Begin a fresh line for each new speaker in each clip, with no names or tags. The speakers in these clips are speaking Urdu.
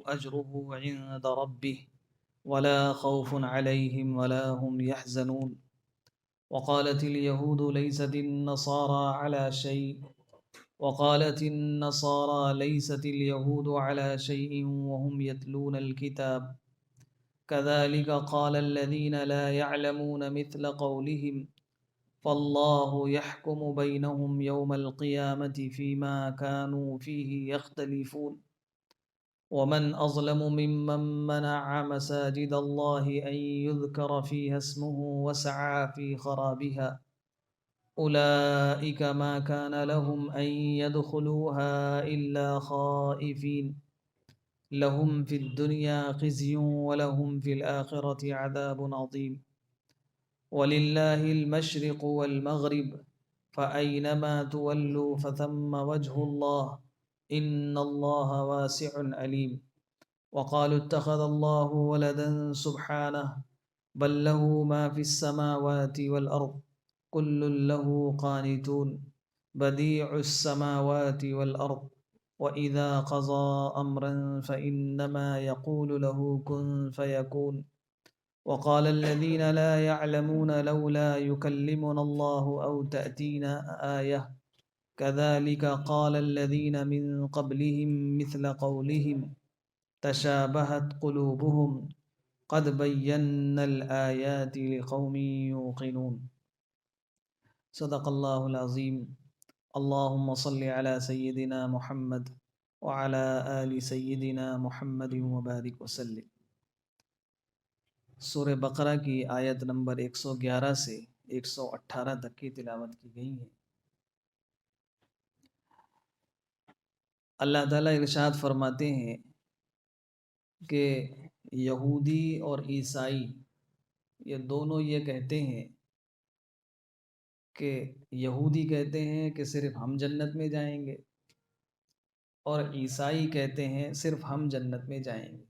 أجره عند ربه ولا خوف عليهم ولا هم يحزنون. وقالت اليهود ليست النصارى على شيء وقالت النصارى ليست اليهود على شيء وهم يتلون الكتاب كذلك قال الذين لا يعلمون مثل قولهم فالله يحكم بينهم يوم القيامة فيما كانوا فيه يختلفون. ومن أظلم ممن منع مساجد الله أن يذكر فيها اسمه وسعى في خرابها أولئك ما كان لهم أن يدخلوها إلا خائفين لهم في الدنيا خزي ولهم في الآخرة عذاب عظيم. ولله المشرق والمغرب فأينما تولوا فثم وجه الله إن الله واسع عليم. وقالوا اتخذ الله ولدا سبحانه بل له ما في السماوات والأرض كل له قانتون بديع السماوات والأرض وإذا قضى أمرا فإنما يقول له كن فيكون. وقال الذين لا يعلمون لولا يكلمنا الله أو تأتينا آية كذلك قال الذين من قبلهم مثل قولهم تشابهت قلوبهم قد بينا الآيات لقوم يوقنون. صدق اللہ العظیم. اللہم صل علی سیدنا محمد وعلی آل سیدنا محمد وبارک وسلم. سورہ بقرہ کی آیت نمبر 111 سے 118 تک کی تلاوت کی گئی ہے. اللہ تعالیٰ ارشاد فرماتے ہیں کہ یہودی اور عیسائی یہ دونوں یہ کہتے ہیں کہ یہودی کہتے ہیں کہ صرف ہم جنت میں جائیں گے اور عیسائی کہتے ہیں صرف ہم جنت میں جائیں گے.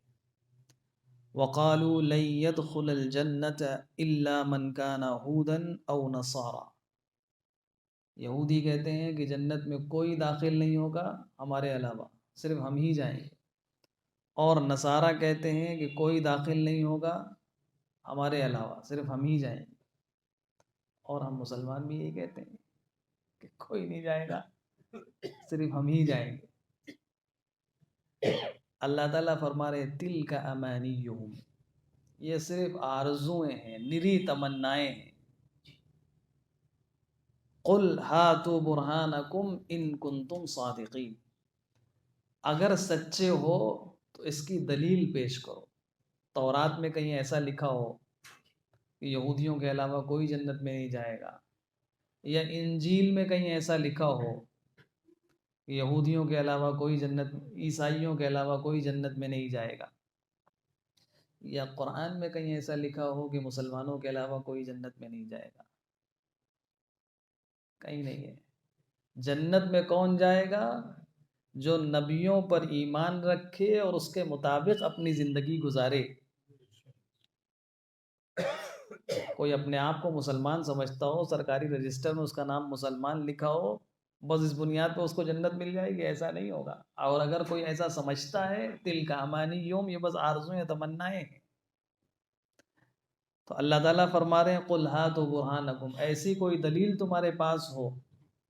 وَقَالُوا لَن يَدْخُلَ الْجَنَّةَ إِلَّا مَنْ كَانَ هُودًا أَوْ نَصَارَى. یہودی کہتے ہیں کہ جنت میں کوئی داخل نہیں ہوگا ہمارے علاوہ، صرف ہم ہی جائیں گے. اور نصارہ کہتے ہیں کہ کوئی داخل نہیں ہوگا ہمارے علاوہ، صرف ہم ہی جائیں گے. اور ہم مسلمان بھی یہی کہتے ہیں کہ کوئی نہیں جائے گا، صرف ہم ہی جائیں گے. اللہ تعالیٰ فرما رہے تِلْکَ أَمَانِيُّهُمْ، یہ صرف آرزویں ہیں، نری تمنائیں ہیں. قُلْ هَاتُوا بُرْهَانَكُمْ إِن كُنتُمْ صَادِقِينَ، اگر سچے ہو تو اس کی دلیل پیش کرو. تورات میں کہیں ایسا لکھا ہو کہ یہودیوں کے علاوہ کوئی جنت میں نہیں جائے گا، یا انجیل میں کہیں ایسا لکھا ہو کہ یہودیوں کے علاوہ کوئی جنت، عیسائیوں کے علاوہ کوئی جنت میں نہیں جائے گا، یا قرآن میں کہیں ایسا لکھا ہو کہ مسلمانوں کے علاوہ کوئی جنت میں نہیں جائے گا. کہیں نہیں ہے. جنت میں کون جائے گا؟ جو نبیوں پر ایمان رکھے اور اس کے مطابق اپنی زندگی گزارے. کوئی اپنے آپ کو مسلمان سمجھتا ہو، سرکاری رجسٹر میں اس کا نام مسلمان لکھا ہو، بس اس بنیاد پہ اس کو جنت مل جائے گی، ایسا نہیں ہوگا. اور اگر کوئی ایسا سمجھتا ہے تِلْکَ أَمَانِيُّهُمْ، یہ بس آرزویں تمنائیں ہیں. تو اللہ تعالیٰ فرما رہے ہیں قُلْ هَاتُوا بُرْهَانَكُمْ، ایسی کوئی دلیل تمہارے پاس ہو.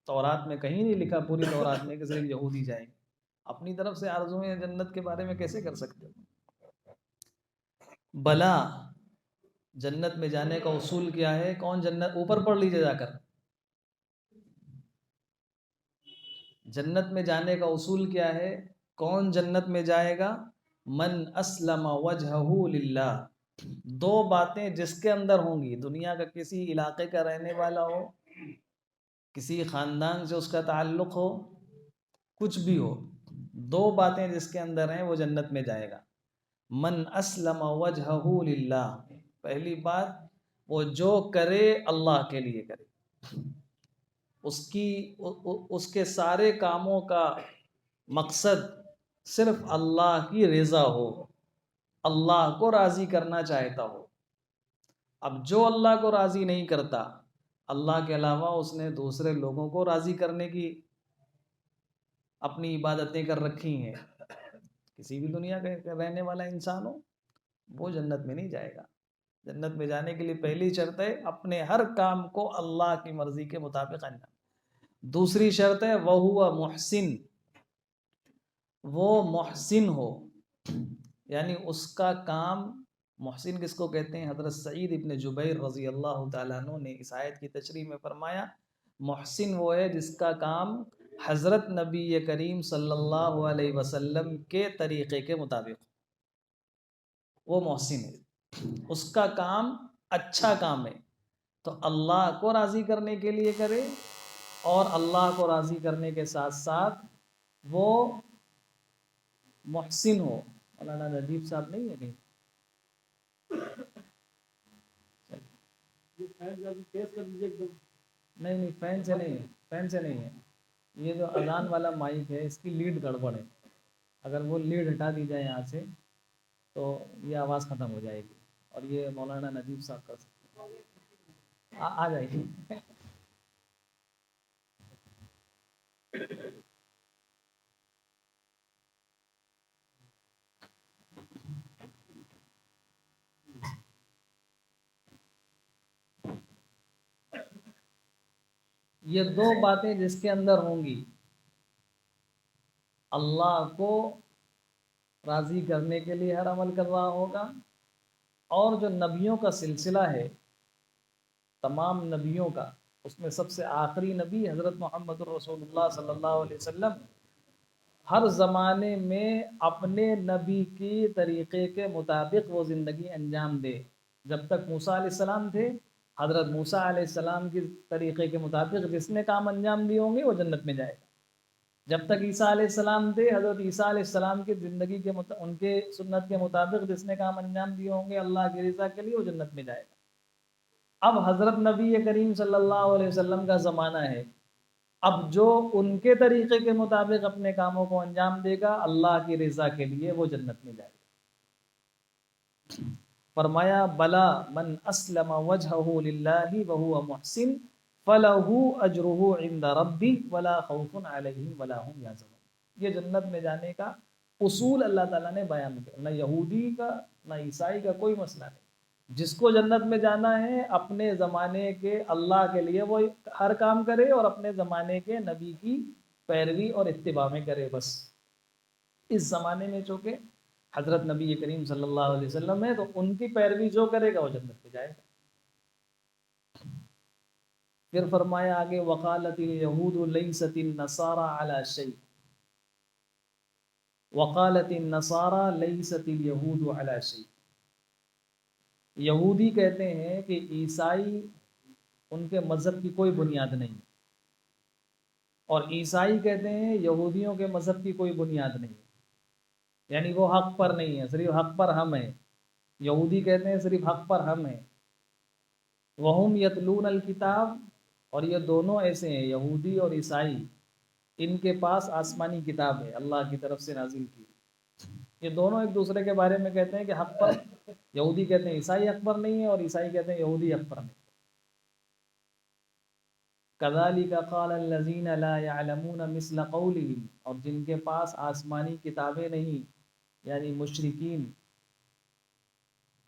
تورات میں کہیں نہیں لکھا، پوری تورات میں، کہ صرف یہودی جائیں گے. اپنی طرف سے آرزویں جنت کے بارے میں کیسے کر سکتے ہو؟ بلا، جنت میں جانے کا اصول کیا ہے؟ کون جنت، اوپر پڑھ لیجیے جا کر، جنت میں جانے کا اصول کیا ہے؟ کون جنت میں جائے گا؟ من اسلم وجہہ للہ. دو باتیں جس کے اندر ہوں گی، دنیا کا کسی علاقے کا رہنے والا ہو، کسی خاندان سے اس کا تعلق ہو، کچھ بھی ہو، دو باتیں جس کے اندر ہیں وہ جنت میں جائے گا. من اسلم وجہہ للہ، پہلی بات وہ جو کرے اللہ کے لیے کرے، اس کے سارے کاموں کا مقصد صرف اللہ کی رضا ہو، اللہ کو راضی کرنا چاہتا ہو. اب جو اللہ کو راضی نہیں کرتا، اللہ کے علاوہ اس نے دوسرے لوگوں کو راضی کرنے کی اپنی عبادتیں کر رکھی ہیں، کسی بھی دنیا کا رہنے والا انسان ہو وہ جنت میں نہیں جائے گا۔ جنت میں جانے کے لیے پہلی شرط ہے اپنے ہر کام کو اللہ کی مرضی کے مطابق انجام۔ دوسری شرط ہے وَهُوَ محسن، وہ محسن ہو، یعنی اس کا کام، محسن کس کو کہتے ہیں؟ حضرت سعید ابن جبیر رضی اللہ تعالیٰ عنہ نے اس آیت کی تشریح میں فرمایا محسن وہ ہے جس کا کام حضرت نبی کریم صلی اللہ علیہ وسلم کے طریقے کے مطابق، وہ محسن ہے، اس کا کام اچھا کام ہے، تو اللہ کو راضی کرنے کے لیے کرے، اور اللہ کو راضی کرنے کے ساتھ ساتھ وہ محسن ہو۔ مولانا نجیب صاحب نہیں ہے کہیں؟ نہیں فین سے نہیں ہے، فین سے نہیں ہے، یہ جو اذان والا مائک ہے اس کی لیڈ گڑبڑ ہے، اگر وہ لیڈ ہٹا دی جائے یہاں سے تو یہ آواز ختم ہو جائے گی، اور یہ مولانا نجیب صاحب کر سکتے ہیں، آ جائے گی۔ یہ دو باتیں جس کے اندر ہوں گی، اللہ کو راضی کرنے کے لیے ہر عمل کر رہا ہوگا، اور جو نبیوں کا سلسلہ ہے تمام نبیوں کا، اس میں سب سے آخری نبی حضرت محمد رسول اللہ صلی اللہ علیہ وسلم، ہر زمانے میں اپنے نبی کی طریقے کے مطابق وہ زندگی انجام دے۔ جب تک موسیٰ علیہ السلام تھے، حضرت موسیٰ علیہ السلام کی طریقے کے مطابق جس نے کام انجام دیے ہوں گے وہ جنت میں جائے گا۔ جب تک عیسیٰ علیہ السلام تھے، حضرت عیسیٰ علیہ السلام کی زندگی کے ان کے سنت کے مطابق جس نے کام انجام دیے ہوں گے اللہ کی رضا کے لیے، وہ جنت میں جائے گا۔ اب حضرت نبی کریم صلی اللہ علیہ وسلم کا زمانہ ہے، اب جو ان کے طریقے کے مطابق اپنے کاموں کو انجام دے گا اللہ کی رضا کے لیے، وہ جنت میں جائے گا۔ فرمایا بلا من اسلم وجہہ للہ وہو محسن فلہ اجرہ عند ربی ولا خوف علیہم ولا هم یحزنون۔ یہ جنت میں جانے کا اصول اللہ تعالیٰ نے بیان کیا، نہ یہودی کا نہ عیسائی کا کوئی مسئلہ نہیں، جس کو جنت میں جانا ہے اپنے زمانے کے اللہ کے لیے وہ ہر کام کرے، اور اپنے زمانے کے نبی کی پیروی اور اتباع میں کرے بس۔ اس زمانے میں چونکہ حضرت نبی کریم صلی اللہ علیہ وسلم ہے تو ان کی پیروی جو کرے گا وہ جنت میں جائے گا۔ پھر فرمایا آگے وقالت الیہود لیست النصارى علی شیء، وقالت النصارى لیست الیہود علی شیء۔ یہودی کہتے ہیں کہ عیسائی ان کے مذہب کی کوئی بنیاد نہیں، اور عیسائی کہتے ہیں یہودیوں کے مذہب کی کوئی بنیاد نہیں، یعنی وہ حق پر نہیں ہے، صرف حق پر ہم ہیں۔ یہودی کہتے ہیں صرف حق پر ہم ہیں۔ وہم یتلون الکتاب، اور یہ دونوں ایسے ہیں یہودی اور عیسائی، ان کے پاس آسمانی کتاب ہے اللہ کی طرف سے نازل کی، یہ دونوں ایک دوسرے کے بارے میں کہتے ہیں کہ حق پر، یہودی کہتے ہیں عیسائی حق پر نہیں ہے، اور عیسائی کہتے ہیں یہودی حق پر نہیں۔ كَذَلِكَ قَالَ الَّذِينَ لَا يَعْلَمُونَ مِثْلَ قَوْلِهِمْ، اور جن کے پاس آسمانی کتابیں نہیں، یعنی مشرکین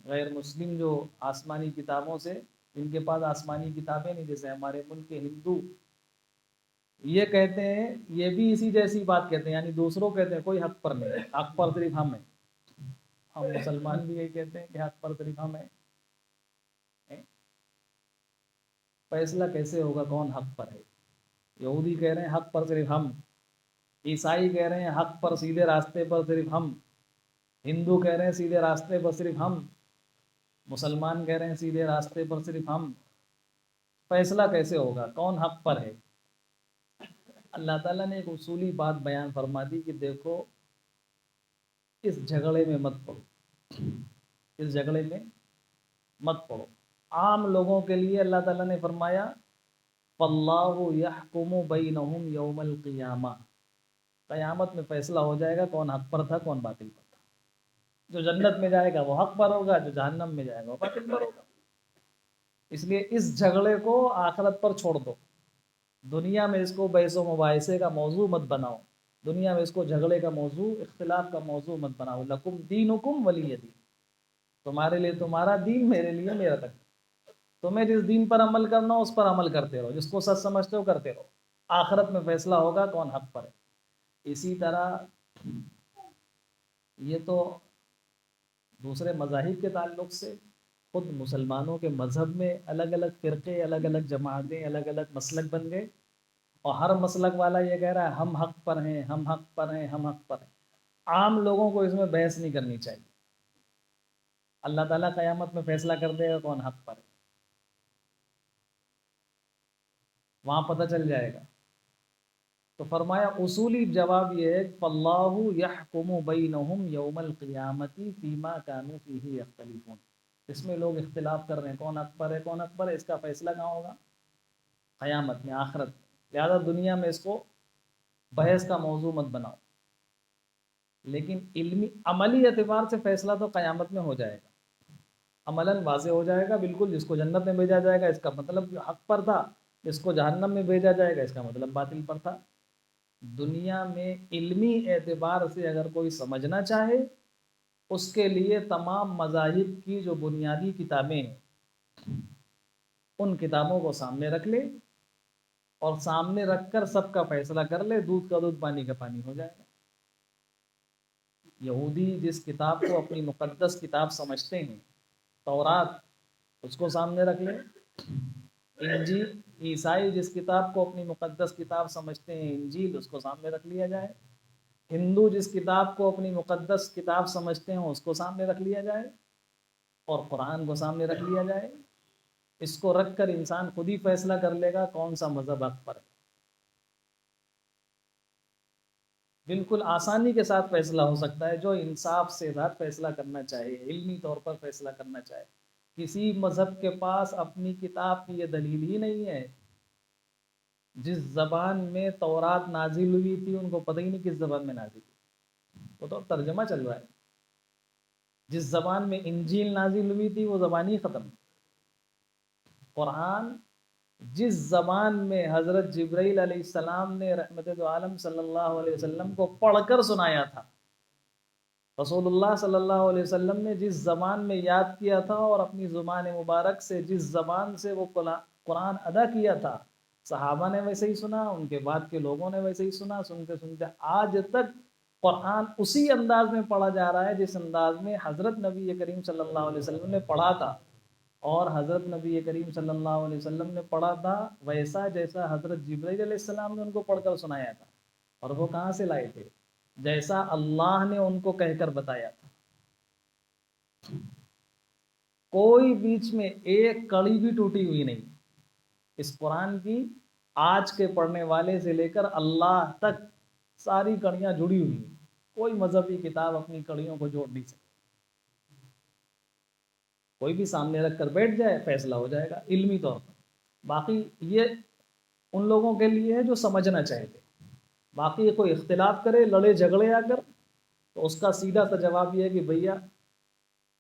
غیر مسلم جو آسمانی کتابوں سے، جن کے پاس آسمانی کتابیں نہیں، جیسے ہمارے ملک کے ہندو، یہ کہتے ہیں، یہ بھی اسی جیسی بات کہتے ہیں، یعنی دوسروں کہتے ہیں کوئی حق پر نہیں، حق پر صرف ہم ہیں۔ ہم مسلمان بھی یہی کہتے ہیں کہ حق پر صرف ہم ہیں۔ فیصلہ کیسے ہوگا کون حق پر ہے؟ یہودی کہہ رہے ہیں حق پر صرف ہم، عیسائی کہہ رہے ہیں حق پر سیدھے راستے پر صرف ہم، ہندو کہہ رہے ہیں سیدھے راستے پر صرف ہم، مسلمان کہہ رہے ہیں سیدھے راستے پر صرف ہم۔ فیصلہ کیسے ہوگا کون حق پر ہے؟ اللہ تعالیٰ نے ایک اصولی بات بیان فرما دی کہ دیکھو اس جھگڑے میں مت پڑو، اس جھگڑے میں مت پڑو۔ عام لوگوں کے لیے اللہ تعالیٰ نے فرمایا فَاللَّهُ يَحْكُمُ بَيْنَهُمْ يَوْمَ الْقِيَامَةِ، قیامت میں فیصلہ ہو جائے گا کون حق پر تھا کون باطل پر تھا، جو جنت میں جائے گا وہ حق پر ہوگا، جو جہنم میں جائے گا وہ باطل پر ہوگا۔ اس لیے اس جھگڑے کو آخرت پر چھوڑ دو، دنیا میں اس کو بحث و مباحثے کا موضوع مت بناؤ، دنیا میں اس کو جھگڑے کا موضوع، اختلاف کا موضوع مت بناؤ. لکم دینکم ولی دین، تمہارے لیے تمہارا دین، میرے لیے میرا تک. تمہیں جس دین پر عمل کرنا ہو اس پر عمل کرتے رہو، جس کو سچ سمجھتے ہو کرتے رہو. آخرت میں فیصلہ ہوگا کون حق پر ہے. اسی طرح یہ تو دوسرے مذاہب کے تعلق سے، خود مسلمانوں کے مذہب میں الگ الگ فرقے، الگ الگ جماعتیں، الگ الگ مسلک بن گئے، اور ہر مسلک والا یہ کہہ رہا ہے ہم حق پر ہیں، ہم حق پر ہیں، ہم حق پر ہیں. عام لوگوں کو اس میں بحث نہیں کرنی چاہیے. اللہ تعالیٰ قیامت میں فیصلہ کر دے گا کون حق پر ہے، وہاں پتہ چل جائے گا. تو فرمایا اصولی جواب یہ ہے فاللہ یحکم بینہم یوم القیامت فیما کانوا فیہ یختلفون. اس میں لوگ اختلاف کر رہے ہیں کون حق پر ہے، کون حق پر ہے، اس کا فیصلہ کہاں ہوگا؟ قیامت میں، آخرت میں. لہذا دنیا میں اس کو بحث کا موضوع مت بناؤ. لیکن علمی عملی اعتبار سے فیصلہ تو قیامت میں ہو جائے گا، عملاً واضح ہو جائے گا بالکل. جس کو جنت میں بھیجا جائے گا اس کا مطلب حق پر تھا، جس کو جہنم میں بھیجا جائے گا اس کا مطلب باطل پر تھا. دنیا میں علمی اعتبار سے اگر کوئی سمجھنا چاہے، اس کے لیے تمام مذاہب کی جو بنیادی کتابیں ہیں ان کتابوں کو سامنے رکھ لے، اور سامنے رکھ کر سب کا فیصلہ کر لے. دودھ کا دودھ، پانی کا پانی ہو جائے گا. یہودی جس کتاب کو اپنی مقدس کتاب سمجھتے ہیں، تورات، اس کو سامنے رکھ لیں. انجیل، عیسائی جس کتاب کو اپنی مقدس کتاب سمجھتے ہیں، انجیل، اس کو سامنے رکھ لیا جائے. ہندو جس کتاب کو اپنی مقدس کتاب سمجھتے ہیں اس کو سامنے رکھ لیا جائے، اور قرآن کو سامنے رکھ لیا جائے. اس کو رکھ کر انسان خود ہی فیصلہ کر لے گا کون سا مذہب حق پر ہے. بالکل آسانی کے ساتھ فیصلہ ہو سکتا ہے. جو انصاف سے ساتھ فیصلہ کرنا چاہے، علمی طور پر فیصلہ کرنا چاہے. کسی مذہب کے پاس اپنی کتاب کی یہ دلیل ہی نہیں ہے. جس زبان میں تورات نازل ہوئی تھی ان کو پتہ ہی نہیں کس زبان میں نازل ہوئی، وہ تو ترجمہ چل رہا ہے. جس زبان میں انجیل نازل ہوئی تھی وہ زبان ہی ختم. قرآن جس زبان میں حضرت جبرائیل علیہ السلام نے رحمت دو عالم صلی اللہ علیہ وسلم کو پڑھ کر سنایا تھا، رسول اللہ صلی اللہ علیہ وسلم نے جس زبان میں یاد کیا تھا اور اپنی زبان مبارک سے جس زبان سے وہ قرآن ادا کیا تھا، صحابہ نے ویسے ہی سنا، ان کے بعد کے لوگوں نے ویسے ہی سنا. سنتے سنتے آج تک قرآن اسی انداز میں پڑھا جا رہا ہے جس انداز میں حضرت نبی کریم صلی اللہ علیہ وسلم نے پڑھا تھا. اور حضرت نبی کریم صلی اللہ علیہ وسلم نے پڑھا تھا ویسا جیسا حضرت جبرائیل علیہ السلام نے ان کو پڑھ کر سنایا تھا. اور وہ کہاں سے لائے تھے؟ جیسا اللہ نے ان کو کہہ کر بتایا تھا. کوئی بیچ میں ایک کڑی بھی ٹوٹی ہوئی نہیں اس قرآن کی. آج کے پڑھنے والے سے لے کر اللہ تک ساری کڑیاں جڑی ہوئی ہیں. کوئی مذہبی کتاب اپنی کڑیوں کو جوڑ نہیں سکتی. کوئی بھی سامنے رکھ کر بیٹھ جائے فیصلہ ہو جائے گا علمی طور پر. باقی یہ ان لوگوں کے لیے ہے جو سمجھنا چاہتے. باقی کوئی اختلاف کرے، لڑے جھگڑے آ کر، تو اس کا سیدھا سا جواب یہ ہے کہ بھیا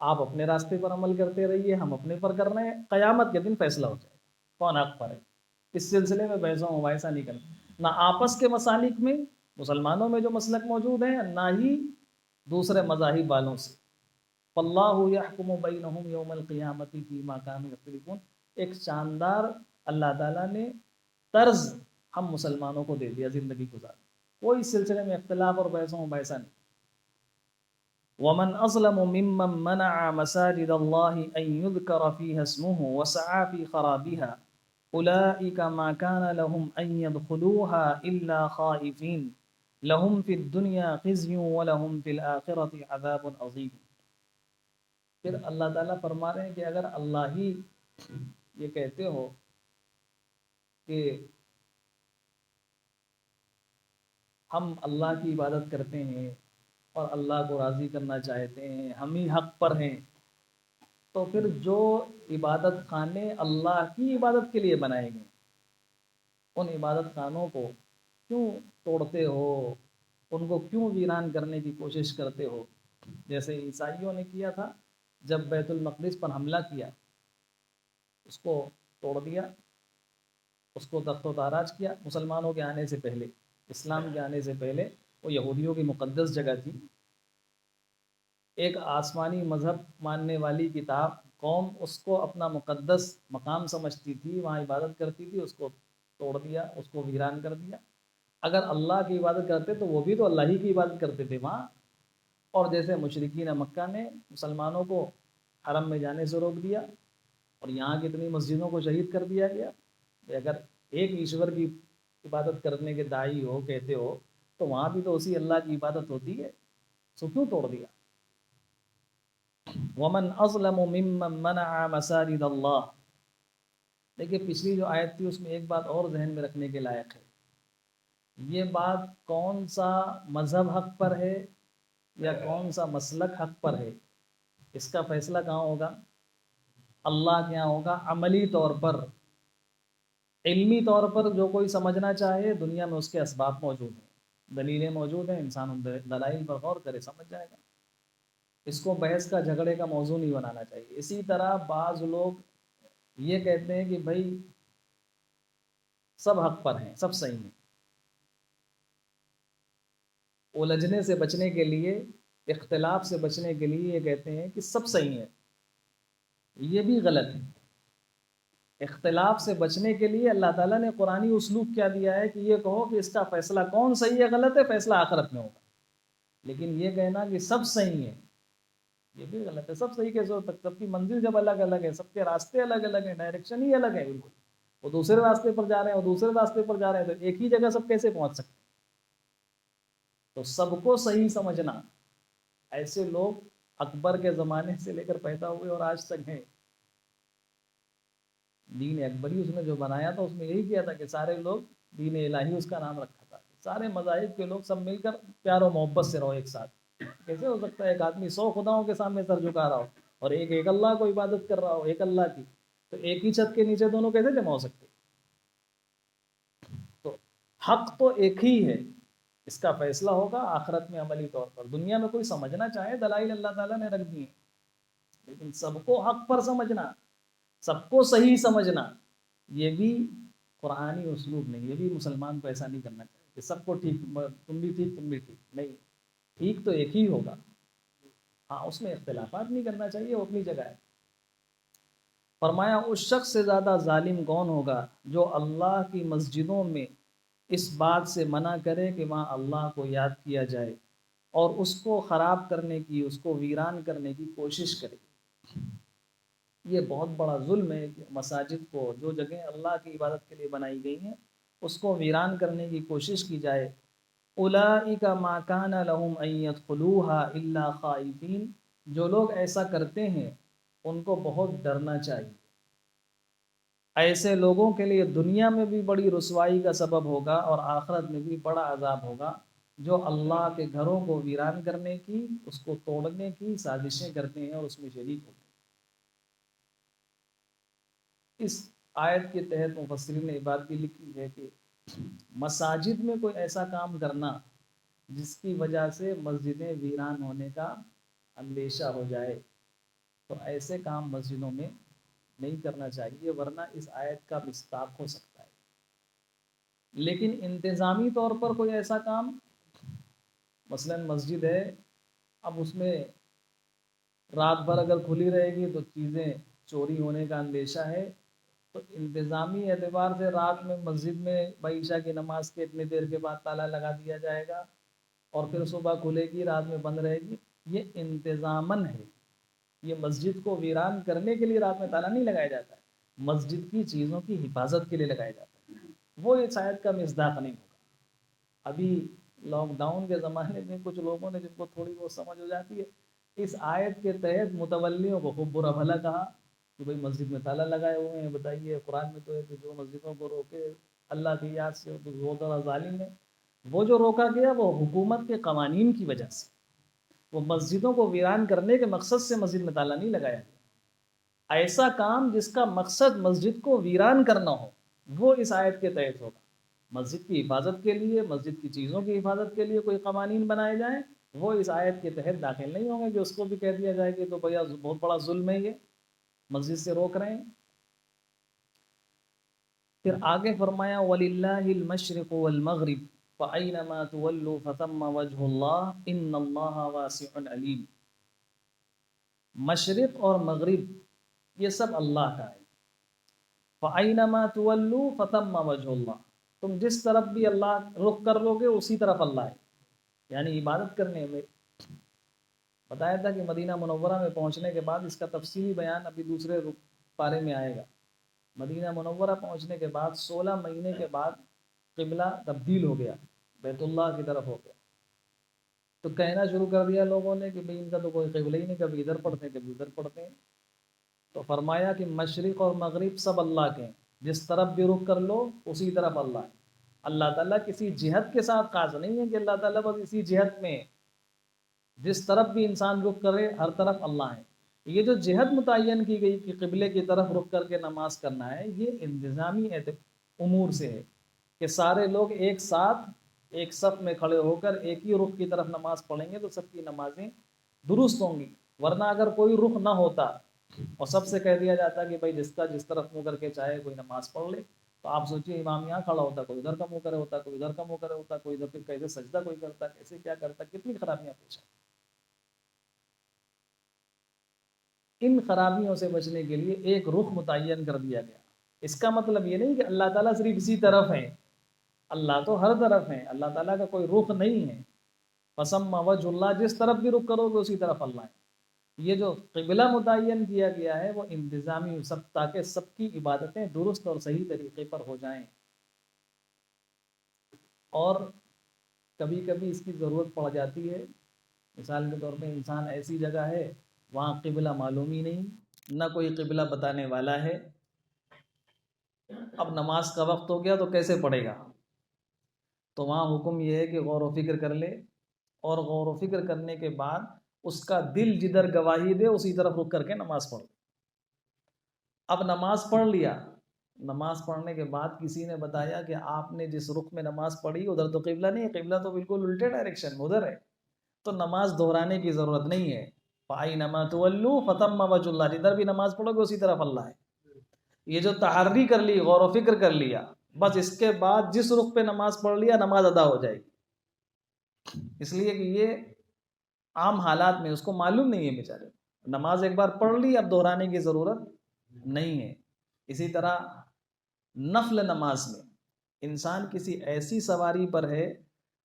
آپ اپنے راستے پر عمل کرتے رہیے، ہم اپنے پر کر رہے ہیں. قیامت کے دن فیصلہ ہو جائے کون حق پر ہے. اس سلسلے میں بحث و مباحثہ نہیں کرنا، نہ آپس کے مسالک میں مسلمانوں میں جو مسلک موجود ہیں، نہ ہی دوسرے مذاہب والوں سے. فاللہ یحکم بینہم یوم القیامت فیما کانوا یختلفون. ایک شاندار اللہ تعالیٰ نے طرز ہم مسلمانوں کو دے دیا زندگی گزار. کوئی اس سلسلے میں اختلاف اور بحث و مباحثہ نہیں. ومن اظلم ممن منع مساجد اللہ ان یذکر فیہا اسمہ وسعى فی خرابها اولئک ما کان لهم ان يدخلوها الا خائفین لهم فی الدنیا خزی ولهم فی الآخرة عذاب عظیم. پھر اللہ تعالیٰ فرما رہے ہیں کہ اگر اللہ ہی یہ کہتے ہو کہ ہم اللہ کی عبادت کرتے ہیں اور اللہ کو راضی کرنا چاہتے ہیں، ہم ہی حق پر ہیں، تو پھر جو عبادت خانے اللہ کی عبادت کے لیے بنائے گئے ان عبادت خانوں کو کیوں توڑتے ہو، ان کو کیوں ویران کرنے کی کوشش کرتے ہو؟ جیسے عیسائیوں نے کیا تھا جب بیت المقدس پر حملہ کیا، اس کو توڑ دیا، اس کو تخت و تاراج کیا مسلمانوں کے آنے سے پہلے، اسلام کے آنے سے پہلے وہ یہودیوں کی مقدس جگہ تھی، ایک آسمانی مذہب ماننے والی کتاب قوم اس کو اپنا مقدس مقام سمجھتی تھی، وہاں عبادت کرتی تھی، اس کو توڑ دیا، اس کو ویران کر دیا۔ اگر اللہ کی عبادت کرتے تو وہ بھی تو اللہ ہی کی عبادت کرتے تھے وہاں۔ اور جیسے مشرکین مکہ نے مسلمانوں کو حرم میں جانے سے روک دیا، اور یہاں کتنی مسجدوں کو شہید کر دیا گیا کہ اگر ایک ایشور کی عبادت کرنے کے داعی ہو، کہتے ہو، تو وہاں بھی تو اسی اللہ کی عبادت ہوتی ہے، سو کیوں توڑ دیا؟ ومن اظلم ممن منع مساجد اللہ۔ دیکھیے پچھلی جو آیت تھی اس میں ایک بات اور ذہن میں رکھنے کے لائق ہے، یہ بات کون سا مذہب حق پر ہے یا کون سا مسلک حق پر ہے، اس کا فیصلہ کہاں ہوگا؟ اللہ کے یہاں ہوگا۔ عملی طور پر، علمی طور پر جو کوئی سمجھنا چاہے، دنیا میں اس کے اسباب موجود ہیں، دلیلیں موجود ہیں، انسان ان دلائل پر غور کرے سمجھ جائے گا۔ اس کو بحث کا، جھگڑے کا موضوع نہیں بنانا چاہیے۔ اسی طرح بعض لوگ یہ کہتے ہیں کہ بھائی سب حق پر ہیں، سب صحیح ہیں، الجھنے سے بچنے کے لیے، اختلاف سے بچنے کے لیے یہ کہتے ہیں کہ سب صحیح ہے۔ یہ بھی غلط ہے۔ اختلاف سے بچنے کے لیے اللہ تعالیٰ نے قرآنی اسلوب کیا دیا ہے کہ یہ کہو کہ اس کا فیصلہ کون صحیح ہے غلط ہے، فیصلہ آخرت میں ہوگا۔ لیکن یہ کہنا کہ سب صحیح ہے، یہ بھی غلط ہے۔ سب صحیح کیسے ہو سکتا؟ سب کی منزل جب الگ الگ ہے، سب کے راستے الگ الگ ہیں، ڈائریکشن ہی الگ ہے بالکل، وہ دوسرے راستے پر جا رہے ہیں، وہ دوسرے راستے پر جا رہے ہیں، تو ایک ہی جگہ سب کیسے پہنچ سکتے ہیں؟ تو سب کو صحیح سمجھنا، ایسے لوگ اکبر کے زمانے سے لے کر پیدا ہوئے اور آج تک ہیں۔ دین اکبری اس نے جو بنایا تھا، اس میں یہی کیا تھا کہ سارے لوگ، دین الہی اس کا نام رکھا تھا، سارے مذاہب کے لوگ سب مل کر پیار و محبت سے رہو ایک ساتھ۔ کیسے ہو سکتا ہے ایک آدمی 100 خداؤں کے سامنے سر جھکا رہا ہو اور ایک اللہ کو عبادت کر رہا ہو، ایک اللہ کی؟ تو ایک ہی چھت کے نیچے دونوں کیسے جمع ہو سکتے؟ تو حق تو ایک ہی ہے، اس کا فیصلہ ہوگا آخرت میں عملی طور پر۔ دنیا میں کوئی سمجھنا چاہے، دلائل اللہ تعالیٰ نے رکھ دی ہیں، لیکن سب کو حق پر سمجھنا، سب کو صحیح سمجھنا، یہ بھی قرآنی اسلوب نہیں۔ یہ بھی مسلمان کو ایسا نہیں کرنا چاہیے کہ سب کو ٹھیک، تم بھی ٹھیک تم بھی ٹھیک، نہیں، ٹھیک تو ایک ہی ہوگا۔ ہاں اس میں اختلافات نہیں کرنا چاہیے، وہ اپنی جگہ ہے۔ فرمایا اس شخص سے زیادہ ظالم کون ہوگا جو اللہ کی مسجدوں میں اس بات سے منع کرے کہ وہاں اللہ کو یاد کیا جائے، اور اس کو خراب کرنے کی، اس کو ویران کرنے کی کوشش کرے۔ یہ بہت بڑا ظلم ہے کہ مساجد کو، جو جگہیں اللہ کی عبادت کے لیے بنائی گئی ہیں، اس کو ویران کرنے کی کوشش کی جائے۔ اولئک ما کان لهم ان يدخلوها الا خائفین۔ جو لوگ ایسا کرتے ہیں ان کو بہت ڈرنا چاہیے۔ ایسے لوگوں کے لیے دنیا میں بھی بڑی رسوائی کا سبب ہوگا اور آخرت میں بھی بڑا عذاب ہوگا، جو اللہ کے گھروں کو ویران کرنے کی، اس کو توڑنے کی سازشیں کرتے ہیں اور اس میں شریک ہوتے ہیں۔ اس آیت کے تحت مفسرین نے یہ بات بھی لکھی ہے کہ مساجد میں کوئی ایسا کام کرنا جس کی وجہ سے مسجدیں ویران ہونے کا اندیشہ ہو جائے، تو ایسے کام مسجدوں میں نہیں کرنا چاہیے، ورنہ اس آیت کا مصداق ہو سکتا ہے۔ لیکن انتظامی طور پر کوئی ایسا کام، مثلا مسجد ہے، اب اس میں رات بھر اگر کھلی رہے گی تو چیزیں چوری ہونے کا اندیشہ ہے، تو انتظامی اعتبار سے رات میں مسجد میں عشاء کی نماز کے اتنی دیر کے بعد تالا لگا دیا جائے گا، اور پھر صبح کھلے گی، رات میں بند رہے گی۔ یہ انتظاماً ہے، یہ مسجد کو ویران کرنے کے لیے رات میں تالا نہیں لگایا جاتا ہے، مسجد کی چیزوں کی حفاظت کے لیے لگایا جاتا ہے۔ وہ اس آیت کا مصداق نہیں ہوگا۔ ابھی لاک ڈاؤن کے زمانے میں کچھ لوگوں نے، جن کو تھوڑی بہت سمجھ ہو جاتی ہے، اس آیت کے تحت متولیوں کو خوب برا بھلا کہا کہ بھئی مسجد میں تالا لگائے ہوئے ہیں، بتائیے قرآن میں تو ہے کہ جو مسجدوں کو روکے اللہ کی یاد سے تو وہ ذرا ظالم ہے۔ وہ جو روکا گیا وہ حکومت کے قوانین کی وجہ سے، وہ مسجدوں کو ویران کرنے کے مقصد سے مسجد میں تالا نہیں لگایا گیا۔ ایسا کام جس کا مقصد مسجد کو ویران کرنا ہو، وہ اس آیت کے تحت ہوگا۔ مسجد کی حفاظت کے لیے، مسجد کی چیزوں کی حفاظت کے لیے کوئی قوانین بنائے جائیں، وہ اس آیت کے تحت داخل نہیں ہوں گے، کہ اس کو بھی کہہ دیا جائے کہ تو بھیا بہت بڑا ظلم ہے، یہ مسجد سے روک رہے ہیں۔ پھر آگے فرمایا وَلِلَّهِ الْمَشْرِقُ وَالْمَغْرِبُ۔ فَأَيْنَمَا تُوَلُّوا فَثَمَّ وَجْهُ اللَّهِ إِنَّ اللَّهَ وَاسِعٌ عَلِيمٌ۔ مشرق اور مغرب یہ سب اللہ کا ہے۔ فَأَيْنَمَا تُوَلُّوا فَثَمَّ وَجْهُ اللَّهِ، تم جس طرف بھی اللہ رخ کر لو گے اسی طرف اللہ ہے، یعنی عبادت کرنے میں بتایا تھا کہ مدینہ منورہ میں پہنچنے کے بعد اس کا تفصیلی بیان ابھی دوسرے پارے میں آئے گا۔ مدینہ منورہ پہنچنے کے بعد 16 مہینے کے بعد قبلہ تبدیل ہو گیا، بیت اللہ کی طرف ہو گیا۔ تو کہنا شروع کر دیا لوگوں نے کہ بھئی ان کا تو کوئی قبلہ ہی نہیں، کبھی ادھر پڑھتے ہیں کبھی ادھر پڑھتے ہیں۔ تو فرمایا کہ مشرق اور مغرب سب اللہ کے ہیں، جس طرف بھی رخ کر لو اسی طرف اللہ ہے۔ اللہ تعالیٰ کسی جہت کے ساتھ خاص نہیں ہے کہ اللہ تعالیٰ بس اسی جہت میں ہے، جس طرف بھی انسان رخ کرے ہر طرف اللہ ہے۔ یہ جو جہت متعین کی گئی کہ قبلے کی طرف رخ کر کے نماز کرنا ہے، یہ انتظامی امور سے ہے کہ سارے لوگ ایک ساتھ ایک صف میں کھڑے ہو کر ایک ہی رخ کی طرف نماز پڑھیں گے تو سب کی نمازیں درست ہوں گی۔ ورنہ اگر کوئی رخ نہ ہوتا اور سب سے کہہ دیا جاتا کہ بھائی جس کا جس طرف منہ کر کے چاہے کوئی نماز پڑھ لے، تو آپ سوچیے امام یہاں کھڑا ہوتا، کوئی ادھر کا منہ کرے ہوتا، کوئی ادھر کا منہ کرے ہوتا، کوئی ادھر پھر کیسے سجدہ کوئی کرتا، کیسے کیا کرتا، کتنی خرابیاں پیش ہیں۔ ان خرابیوں سے بچنے کے لیے ایک رخ متعین کر دیا گیا۔ اس کا مطلب یہ نہیں کہ اللہ تعالیٰ صرف اسی طرف ہے، اللہ تو ہر طرف ہے، اللہ تعالیٰ کا کوئی رخ نہیں ہے۔ فَثَمَّ وَجْهُ اللَّهِ، جس طرف بھی رخ کرو گے اسی طرف اللہ ہے۔ یہ جو قبلہ متعین کیا گیا ہے وہ انتظامی سب، تاکہ سب کی عبادتیں درست اور صحیح طریقے پر ہو جائیں۔ اور کبھی کبھی اس کی ضرورت پڑ جاتی ہے، مثال کے طور پہ انسان ایسی جگہ ہے وہاں قبلہ معلوم ہی نہیں، نہ کوئی قبلہ بتانے والا ہے، اب نماز کا وقت ہو گیا تو کیسے پڑھے گا؟ تو وہاں حکم یہ ہے کہ غور و فکر کر لے، اور غور و فکر کرنے کے بعد اس کا دل جدھر گواہی دے اسی طرف رک کر کے نماز پڑھ۔ اب نماز پڑھ لیا، نماز پڑھنے کے بعد کسی نے بتایا کہ آپ نے جس رخ میں نماز پڑھی ادھر تو قبلہ نہیں ہے، قبلہ تو بالکل الٹے ڈائریکشن میں ادھر ہے، تو نماز دہرانے کی ضرورت نہیں ہے۔ فَأَيْنَمَا تُوَلُّوا فَثَمَّ وَجْهُ اللَّهِ، جدھر بھی نماز پڑھو گے اسی طرف اللہ ہے۔ یہ جو تحری کر لی، غور و فکر کر لیا، بس اس کے بعد جس رخ پہ نماز پڑھ لیا نماز ادا ہو جائے گی، اس لیے کہ یہ عام حالات میں اس کو معلوم نہیں ہے بیچارے، نماز ایک بار پڑھ لی اب دہرانے کی ضرورت نہیں ہے۔ اسی طرح نفل نماز میں انسان کسی ایسی سواری پر ہے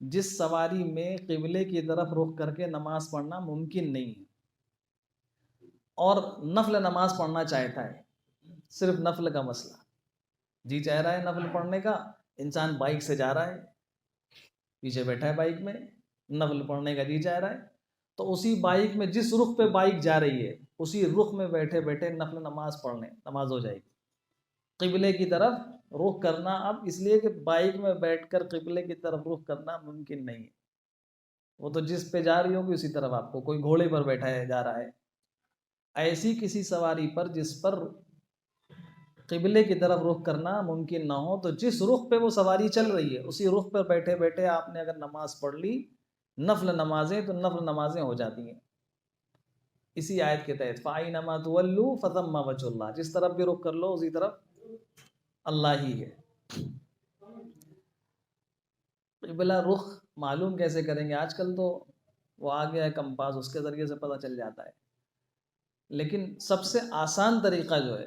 جس سواری میں قبلے کی طرف رخ کر کے نماز پڑھنا ممکن نہیں ہے، اور نفل نماز پڑھنا چاہتا ہے، صرف نفل کا مسئلہ، جی چاہ رہا ہے نفل پڑھنے کا، انسان بائک سے جا رہا ہے، پیچھے بیٹھا ہے بائک میں، نفل پڑھنے کا جی چاہ رہا ہے، تو اسی بائک میں جس رخ پہ بائک جا رہی ہے اسی رخ میں بیٹھے بیٹھے نفل نماز پڑھنے، نماز ہو جائے گی۔ قبلے کی طرف رخ کرنا اب اس لیے کہ بائک میں بیٹھ کر قبلے کی طرف رخ کرنا ممکن نہیں ہے، وہ تو جس پہ جا رہی ہوگی اسی طرف آپ کو، کوئی گھوڑے پر بیٹھا ہے جا رہا ہے، ایسی کسی سواری پر جس پر قبلے کی طرف رخ کرنا ممکن نہ ہو، تو جس رخ پہ وہ سواری چل رہی ہے اسی رخ پر بیٹھے بیٹھے آپ نے اگر نماز پڑھ لی نفل نمازیں، تو نفل نمازیں ہو جاتی ہیں اسی آیت کے تحت۔ فَأَيْنَمَا تُوَلُّوا فَثَمَّ وَجْهُ اللَّهِ، جس طرف بھی رخ کر لو اسی طرف اللہ ہی ہے۔ قبلہ رخ معلوم کیسے کریں گے؟ آج کل تو وہ آ گیا ہے کمپاس، اس کے ذریعے سے پتہ چل جاتا ہے، لیکن سب سے آسان طریقہ جو ہے،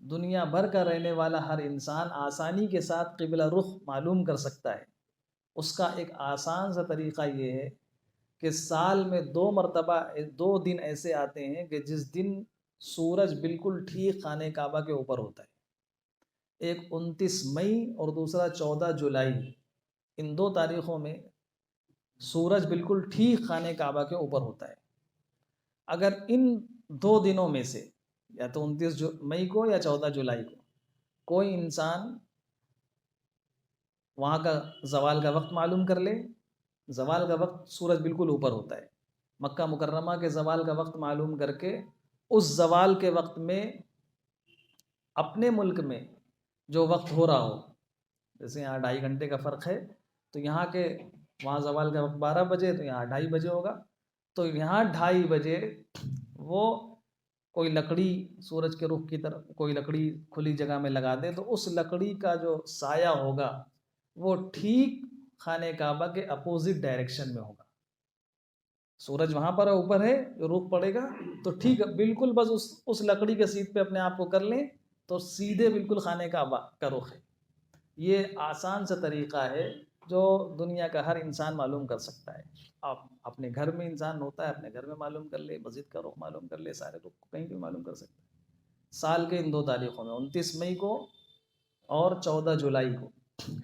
دنیا بھر کا رہنے والا ہر انسان آسانی کے ساتھ قبلہ رخ معلوم کر سکتا ہے، اس کا ایک آسان سا طریقہ یہ ہے کہ سال میں 2 مرتبہ 2 دن ایسے آتے ہیں کہ جس دن سورج بالکل ٹھیک خانہ کعبہ کے اوپر ہوتا ہے، ایک 29 مئی اور دوسرا 14 جولائی، ان 2 تاریخوں میں سورج بالکل ٹھیک خانہ کعبہ کے اوپر ہوتا ہے۔ اگر ان 2 دنوں میں سے یا تو 29 مئی کو یا 14 جولائی کو کوئی انسان وہاں کا زوال کا وقت معلوم کر لے، زوال کا وقت سورج بالکل اوپر ہوتا ہے، مکہ مکرمہ کے زوال کا وقت معلوم کر کے اس زوال کے وقت میں اپنے ملک میں جو وقت ہو رہا ہو، جیسے یہاں 2.5 گھنٹے کا فرق ہے، تو یہاں کے وہاں زوال کا وقت 12 بجے تو یہاں 2.5 بجے ہوگا، تو یہاں 2.5 بجے وہ کوئی لکڑی سورج کے رخ کی طرف کوئی لکڑی کھلی جگہ میں لگا دے، تو اس لکڑی کا جو سایہ ہوگا وہ ٹھیک خانہ کعبہ کے اپوزٹ ڈائریکشن میں ہوگا. سورج وہاں پر اوپر ہے جو رخ پڑے گا تو ٹھیک ہے بالکل بس اس لکڑی کے سیٹ پہ اپنے آپ کو کر لیں تو سیدھے بالکل خانہ کعبہ کا رخ ہے. یہ آسان سا طریقہ ہے جو دنیا کا ہر انسان معلوم کر سکتا ہے. آپ اپنے گھر میں انسان ہوتا ہے اپنے گھر میں معلوم کر لے, مسجد کا رخ معلوم کر لے, سارے رخ کہیں بھی معلوم کر سکتے ہیں. سال کے ان 2 تاریخوں میں 29 مئی کو اور 14 جولائی کو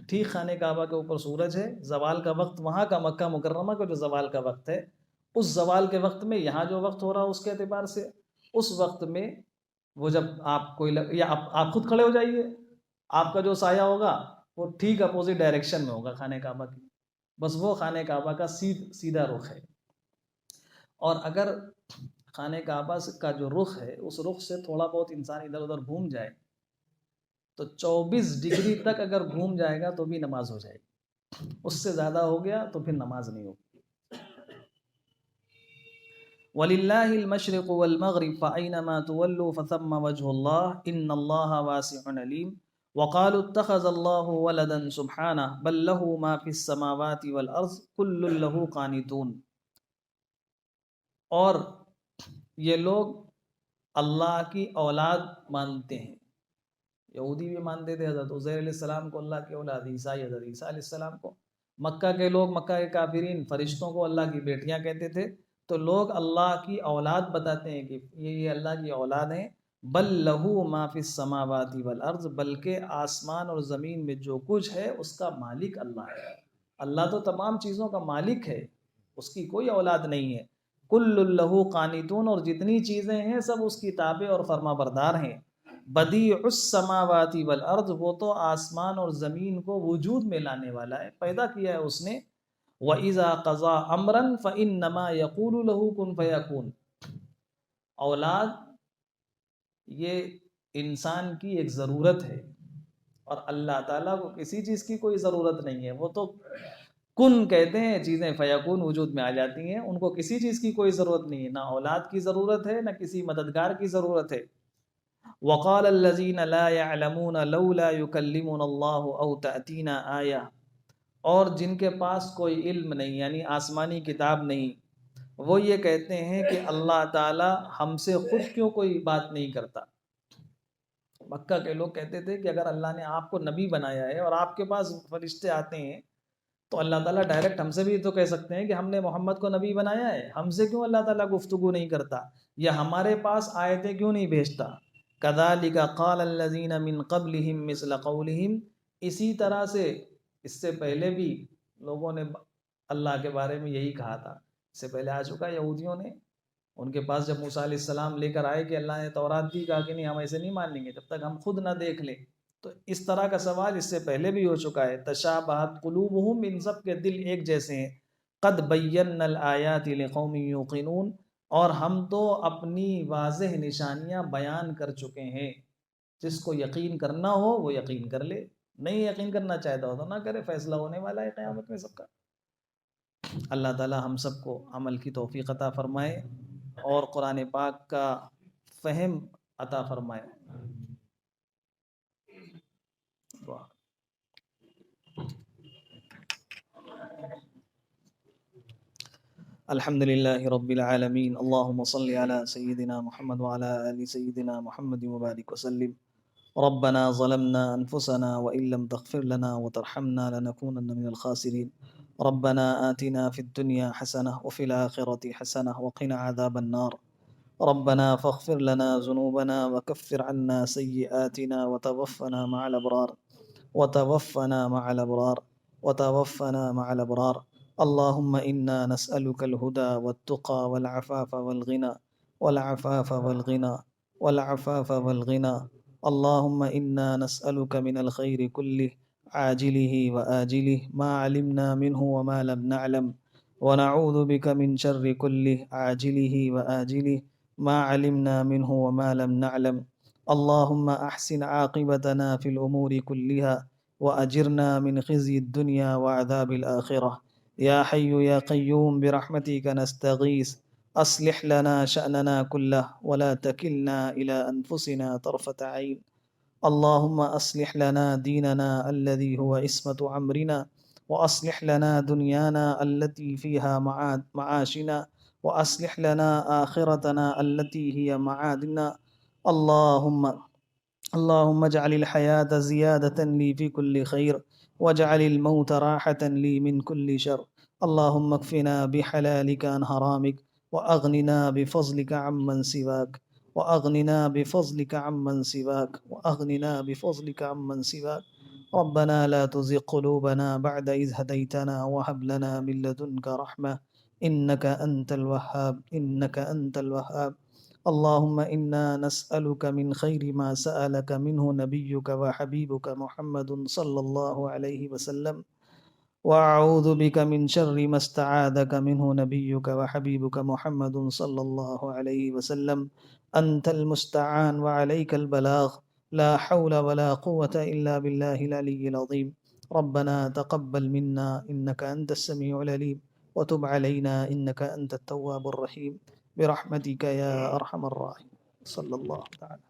ٹھیک خانہ کعبہ کے اوپر سورج ہے. زوال کا وقت وہاں کا مکہ مکرمہ کا جو زوال کا وقت ہے اس زوال کے وقت میں یہاں جو وقت ہو رہا اس کے اعتبار سے اس وقت میں وہ جب آپ کوئی یا آپ خود کھڑے ہو جائیے, آپ کا جو سایہ ہوگا وہ ٹھیک اپوزٹ ڈائریکشن میں ہوگا خانہ کعبہ کی, بس وہ خانہ کعبہ کا سیدھا رخ ہے. اور اگر خانہ کعبہ کا جو رخ ہے اس رخ سے تھوڑا بہت انسان ادھر ادھر گھوم جائے تو 24 ڈگری تک اگر گھوم جائے گا تو بھی نماز ہو جائے گی. اس سے زیادہ ہو گیا تو پھر نماز نہیں ہوگی. وَلِلَّهِ الْمَشْرِقُ وَالْمَغْرِبُ فَأَيْنَمَا تُوَلُّوا فَثَمَّ وَجْهُ اللَّهِ إِنَّ اللَّهَ وَاسِعٌ عَلِيمٌ وَقَالُوا اتَّخَذَ اللَّهُ وَلَدًا سُبْحَانَهُ بَل لَّهُ مَا فِي السَّمَاوَاتِ وَالْأَرْضِ كُلٌّ لَّهُ قَانِتُونَ. اور یہ لوگ اللہ کی اولاد مانتے ہیں. یہودی بھی مانتے تھے حضرت عزیر علیہ السلام کو اللہ کی اولاد, عیسائی حضرت عیسیٰ علیہ السلام کو. مکہ کے لوگ, مکہ کے کافرین فرشتوں کو اللہ کی بیٹیاں کہتے تھے. تو لوگ اللہ کی اولاد بتاتے ہیں کہ یہ اللہ کی اولاد ہیں. بل لہو ما فی السماوات والارض, بلکہ آسمان اور زمین میں جو کچھ ہے اس کا مالک اللہ ہے. اللہ تو تمام چیزوں کا مالک ہے, اس کی کوئی اولاد نہیں ہے. کل لہو قانتون, اور جتنی چیزیں ہیں سب اس کی تابع اور فرما بردار ہیں. بدیع السماوات والارض, وہ تو آسمان اور زمین کو وجود میں لانے والا ہے, پیدا کیا ہے اس نے. وَإِذَا قَضَى أَمْرًا فَإِنَّمَا يَقُولُ لَهُ كُن فَيَكُونُ. اولاد یہ انسان کی ایک ضرورت ہے اور اللہ تعالیٰ کو کسی چیز کی کوئی ضرورت نہیں ہے. وہ تو کن کہتے ہیں, چیزیں فیکون وجود میں آ جاتی ہیں. ان کو کسی چیز کی کوئی ضرورت نہیں ہے, نہ اولاد کی ضرورت ہے نہ کسی مددگار کی ضرورت ہے. وقال الذين لا يعلمون لولا يكلمنا الله او تأتينا آية, اور جن کے پاس کوئی علم نہیں یعنی آسمانی کتاب نہیں, وہ یہ کہتے ہیں کہ اللہ تعالی ہم سے خود کیوں کوئی بات نہیں کرتا. مکہ کے لوگ کہتے تھے کہ اگر اللہ نے آپ کو نبی بنایا ہے اور آپ کے پاس فرشتے آتے ہیں تو اللہ تعالیٰ ڈائریکٹ ہم سے بھی تو کہہ سکتے ہیں کہ ہم نے محمد کو نبی بنایا ہے, ہم سے کیوں اللہ تعالیٰ گفتگو نہیں کرتا, یا ہمارے پاس آیتیں کیوں نہیں بھیجتا. كَذَلِكَ قَالَ الَّذِينَ مِن قَبْلِهِم مِثْلَ قَوْلِهِمْ, اسی طرح سے اس سے پہلے بھی لوگوں نے اللہ کے بارے میں یہی کہا تھا. اس سے پہلے آ چکا یہودیوں نے, ان کے پاس جب موسیٰ علیہ السلام لے کر آئے کہ اللہ نے تورات دی, کہا کہ نہیں ہم ایسے نہیں مان لیں گے جب تک ہم خود نہ دیکھ لیں. تو اس طرح کا سوال اس سے پہلے بھی ہو چکا ہے. تشابہت قلوبہم, ان سب کے دل ایک جیسے ہیں. قد بینا الآیات لقوم یوقنون, اور ہم تو اپنی واضح نشانیاں بیان کر چکے ہیں. جس کو یقین کرنا ہو وہ یقین کر لے, نہیں یقین کرنا چاہتا ہو تو نہ کرے, فیصلہ ہونے والا ہے قیامت میں سب کا. اللہ تعالی ہم سب کو عمل کی توفیق عطا فرمائے اور قرآن پاک کا فہم عطا فرمائے. الحمد للہ رب العالمین, اللہم صل علی سیدنا محمد وعلی آل سیدنا محمد وبارک وسلم. ربنا ظلمنا انفسنا وان لم تغفر لنا وترحمنا لنكونن من الخاسرین. ربنا آتنا في الدنيا حسنة وفي الآخرة حسنة وقنا عذاب النار. ربنا فاغفر لنا ذنوبنا وكفر عنا سيئاتنا وتوفنا مع الأبرار وتوفنا مع الأبرار وتوفنا مع الأبرار. اللهم إنا نسألك الهدى والتقى والعفاف والغنى والعفاف والغنى والعفاف والغنى. اللهم إنا نسألك من الخير كله عاجله وآجله ما علمنا منه وما لم نعلم, ونعوذ بك من شر كله عاجله وآجله ما علمنا منه وما لم نعلم. اللهم أحسن عاقبتنا في الأمور كلها وأجرنا من خزي الدنيا وعذاب الآخرة. يا حي يا قيوم برحمتك نستغيث, أصلح لنا شأننا كله ولا تكلنا إلى أنفسنا طرفة عين. اللهم أصلح لنا ديننا الذي هو عصمة أمرنا, وأصلح لنا دنيانا التي فيها معاشنا، وأصلح لنا آخرتنا التي هي معادنا. اللهم اجعل الحياة زيادة لي في كل خير، واجعل الموت راحة لي من كل شر. اللهم اكفنا بحلالك عن حرامك، وأغننا بفضلك عمن سواك، وأغننا بفضلك عمن سواك، وأغننا بفضلك عمن سواك. ربنا لا تزغ قلوبنا بعد إذ هديتنا، وهب لنا من لدنك رحمة، إنك أنت الوهاب، إنك أنت الوهاب. اللهم إنا نسألك من خير ما سألك منه نبيك وحبيبك محمد صلى الله عليه وسلم، وأعوذ بك من شر ما استعاذك منه نبيك وحبيبك محمد صلى الله عليه وسلم. أنت المستعان وعليك البلاغ، لا حول ولا قوة إلا بالله العلي العظيم. ربنا تقبل منا إنك أنت السميع العليم، وتب علينا إنك أنت التواب الرحيم، برحمتك يا أرحم الراحمين. صلى الله تعالى.